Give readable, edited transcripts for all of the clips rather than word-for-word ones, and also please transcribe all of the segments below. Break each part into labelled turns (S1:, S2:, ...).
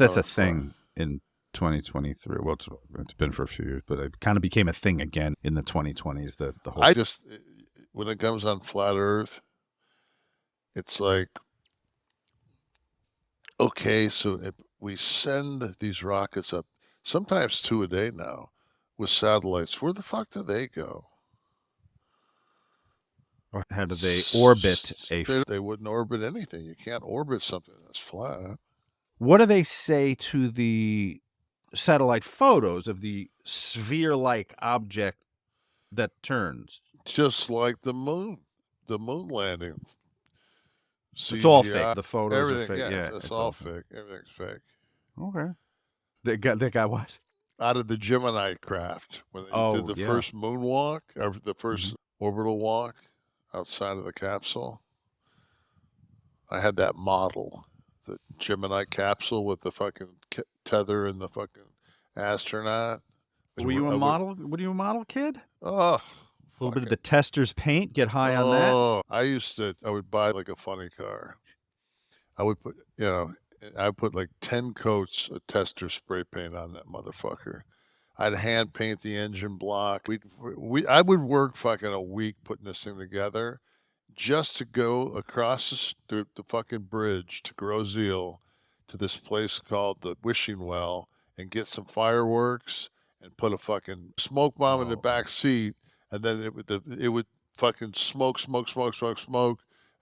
S1: That's a thing in 2023. Well, it's been for a few years, but it kind of became a thing again in the 2020s. The whole.
S2: I just, when it comes on flat Earth, it's like, okay, so if we send these rockets up, sometimes 2 a day now, with satellites. Where the fuck do they go?
S1: How do they orbit
S2: They wouldn't orbit anything. You can't orbit something that's flat.
S1: What do they say to the satellite photos of the sphere-like object that turns?
S2: Just like the moon landing. CGI,
S1: it's all fake. The photos are fake.
S2: Yeah, it's all fake. Everything's fake.
S1: Okay. They got what?
S2: Out of the Gemini craft when they did the first moonwalk, or the first orbital walk outside of the capsule. I had that model, the Gemini capsule with the fucking tether and the fucking astronaut.
S1: Were you a model? Were you a model kid?
S2: Oh,
S1: a little bit of the tester's paint. Get high on that.
S2: Oh, I would buy like a funny car. I would put, I put like 10 coats of tester spray paint on that motherfucker. I'd hand paint the engine block. I would work fucking a week putting this thing together just to go across the fucking bridge to Grosse Ile to this place called the Wishing Well and get some fireworks and put a fucking smoke bomb in the back seat, and then it would fucking smoke,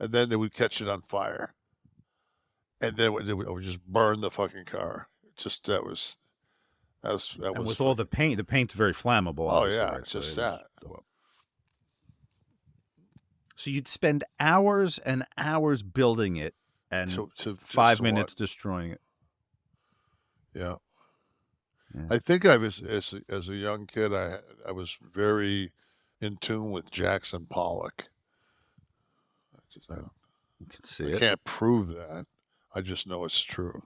S2: and then they would catch it on fire, and then it would just burn the fucking car. Just that was.
S1: And with all the paint's very flammable.
S2: Oh yeah, right? Just so that.
S1: So you'd spend hours and hours building it, and 5 minutes destroying it.
S2: Yeah. I think I was as a young kid. I was very in tune with Jackson Pollock. I
S1: can see
S2: I can't prove that. I just know it's true.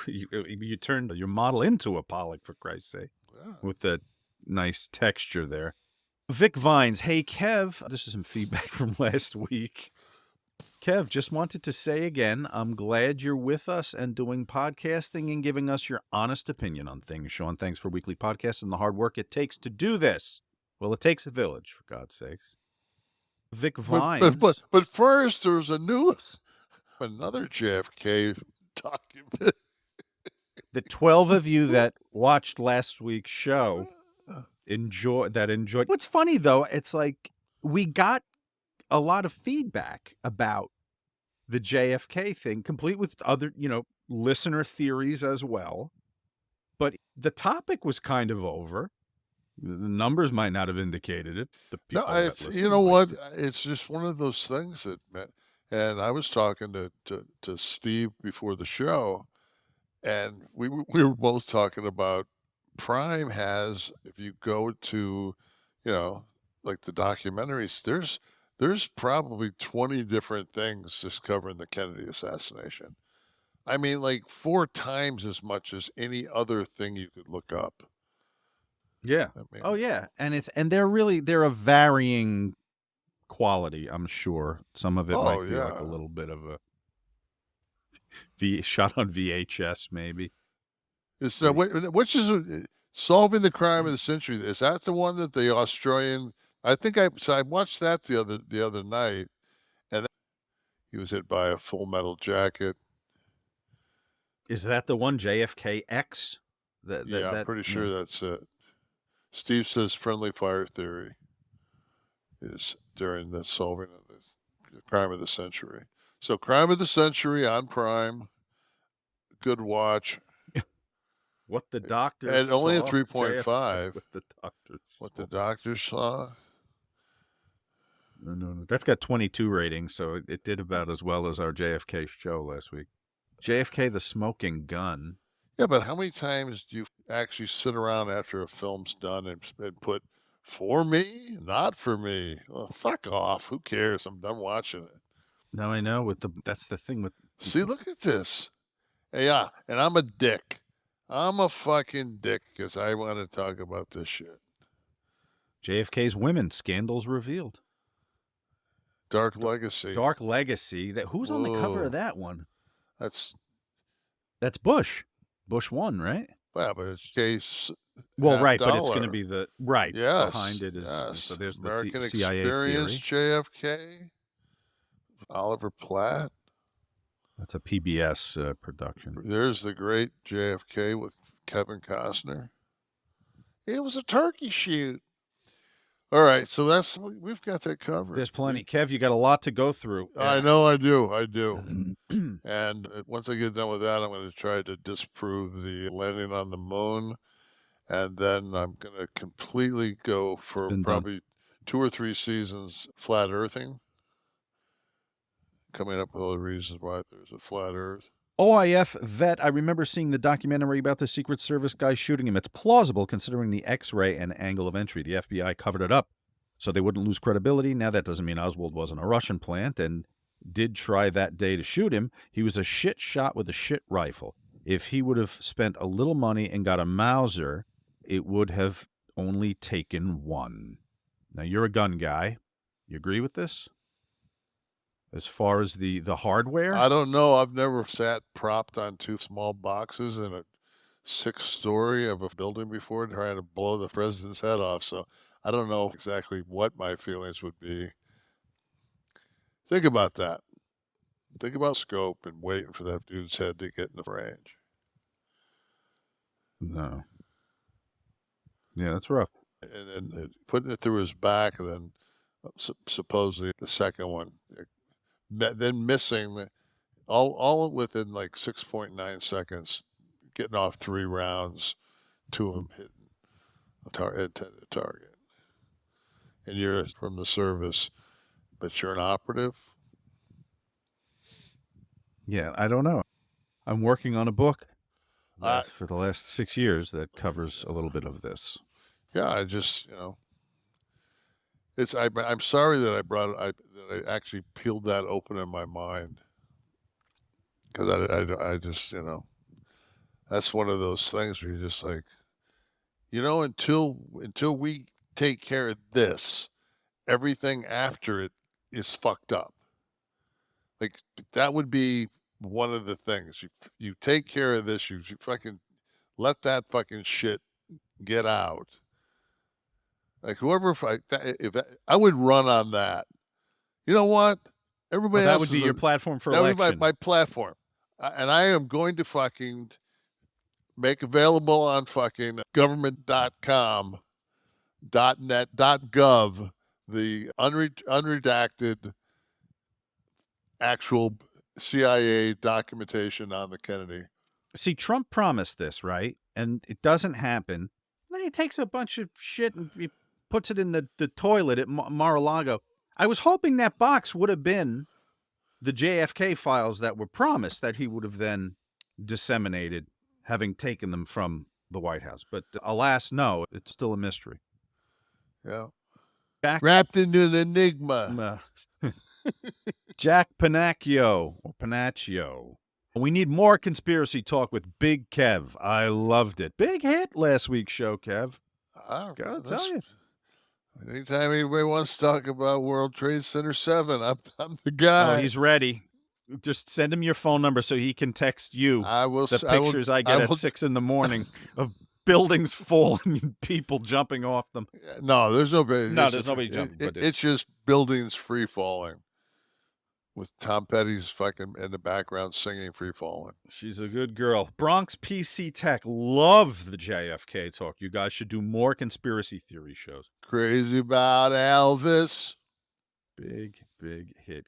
S1: You turned your model into a Pollock, for Christ's sake, with the nice texture there. Vic Vines, hey Kev, this is some feedback from last week. Kev, just wanted to say again, I'm glad you're with us and doing podcasting and giving us your honest opinion on things. Sean, thanks for weekly podcasts and the hard work it takes to do this. Well, it takes a village, for God's sakes. Vic Vines.
S2: But first, there's another JFK document.
S1: The 12 of you that watched last week's show enjoyed. What's funny, though, it's like we got a lot of feedback about the JFK thing, complete with other, listener theories as well. But the topic was kind of over. The numbers might not have indicated it. The people
S2: you know what? It's just one of those things that, and I was talking to Steve before the show, and we were both talking about Prime has, if you go to, like the documentaries, there's probably 20 different things just covering the Kennedy assassination. I mean, like 4 times as much as any other thing you could look up.
S1: Yeah. And they're a varying quality, I'm sure. Some of it might be like a little bit of a shot on VHS, maybe.
S2: It's which is Solving the Crime of the Century. Is that the one that the Australian? I think I watched that the other night, and he was hit by a Full Metal Jacket.
S1: Is that the one, JFK-X?
S2: I'm pretty sure that's it. Steve says friendly fire theory is during the solving of the crime of the century. So Crime of the Century on Prime. Good watch.
S1: What the doctors
S2: and only
S1: saw,
S2: a 3.5.
S1: What
S2: the doctors saw.
S1: No. That's got 22 ratings, so it did about as well as our JFK show last week. JFK, the smoking gun.
S2: Yeah, but how many times do you actually sit around after a film's done and put, for me, not for me? Well, fuck off. Who cares? I'm done watching it.
S1: No, I know. That's the thing with.
S2: See, look at this. Yeah, and I'm a dick. I'm a fucking dick because I want to talk about this shit.
S1: JFK's women scandals revealed.
S2: Dark Legacy.
S1: Dark Legacy. Who's on the cover of that one?
S2: That's
S1: That's Bush. Bush won, right?
S2: Yeah, but it's case.
S1: Well, right, but it's going to be the right behind
S2: Yes,
S1: it is
S2: yes.
S1: so there's the
S2: American
S1: CIA
S2: Experience,
S1: theory.
S2: JFK, Oliver Platt.
S1: That's a PBS production.
S2: There's the great JFK with Kevin Costner. It was a turkey shoot. All right, so we've got that covered.
S1: There's plenty. Kev, you got a lot to go through.
S2: I know I do. And once I get done with that, I'm going to try to disprove the landing on the moon. And then I'm going to completely go for probably 2 or 3 seasons flat earthing. Coming up with all the reasons why there's a flat earth.
S1: OIF vet, I remember seeing the documentary about the Secret Service guy shooting him. It's plausible considering the X-ray and angle of entry. The FBI covered it up so they wouldn't lose credibility. Now, that doesn't mean Oswald wasn't a Russian plant and did try that day to shoot him. He was a shit shot with a shit rifle. If he would have spent a little money and got a Mauser, it would have only taken one. Now, you're a gun guy. You agree with this? As far as the hardware?
S2: I don't know. I've never sat propped on 2 small boxes in a 6th story of a building before trying to blow the president's head off. So I don't know exactly what my feelings would be. Think about that. Think about scope and waiting for that dude's head to get in the range.
S1: No. Yeah, that's rough.
S2: And then putting it through his back, and then supposedly the second one, then missing all within like 6.9 seconds, getting off 3 rounds, 2 of them hitting intended target. And you're from the service, but you're an operative.
S1: Yeah, I don't know. I'm working on a book for the last 6 years that covers a little bit of this.
S2: Yeah, I just, I'm sorry that I actually peeled that open in my mind, because I just, that's one of those things where you're just like, until we take care of this, everything after it is fucked up. Like, that would be one of the things. You take care of this, you fucking let that fucking shit get out. Like, if I would run on that. You know what? Everybody else
S1: that would be your platform for election.
S2: That would be my platform. And I am going to fucking make available on fucking government.com, .net, .gov, the unredacted actual CIA documentation on the Kennedy.
S1: See, Trump promised this, right? And it doesn't happen. Then he takes a bunch of shit and he puts it in the toilet at Mar-a-Lago. I was hoping that box would have been the JFK files that were promised that he would have then disseminated, having taken them from the White House. But alas, no, it's still a mystery.
S2: Yeah. Wrapped into an enigma.
S1: Jack Panaccio, or Panaccio. We need more conspiracy talk with Big Kev. I loved it. Big hit last week's show, Kev. Gotta tell you.
S2: Anytime anybody wants to talk about World Trade Center 7, I'm the guy.
S1: Oh, he's ready. Just send him your phone number so he can text you the pictures I get at 6 a.m. of buildings falling and people jumping off them.
S2: No, there's nobody.
S1: No, there's nobody jumping. But
S2: it's just buildings free falling, with Tom Petty's fucking in the background singing "Free Falling."
S1: She's a good girl. Bronx PC Tech, love the JFK talk. You guys should do more conspiracy theory shows.
S2: Crazy about Elvis.
S1: Big hit.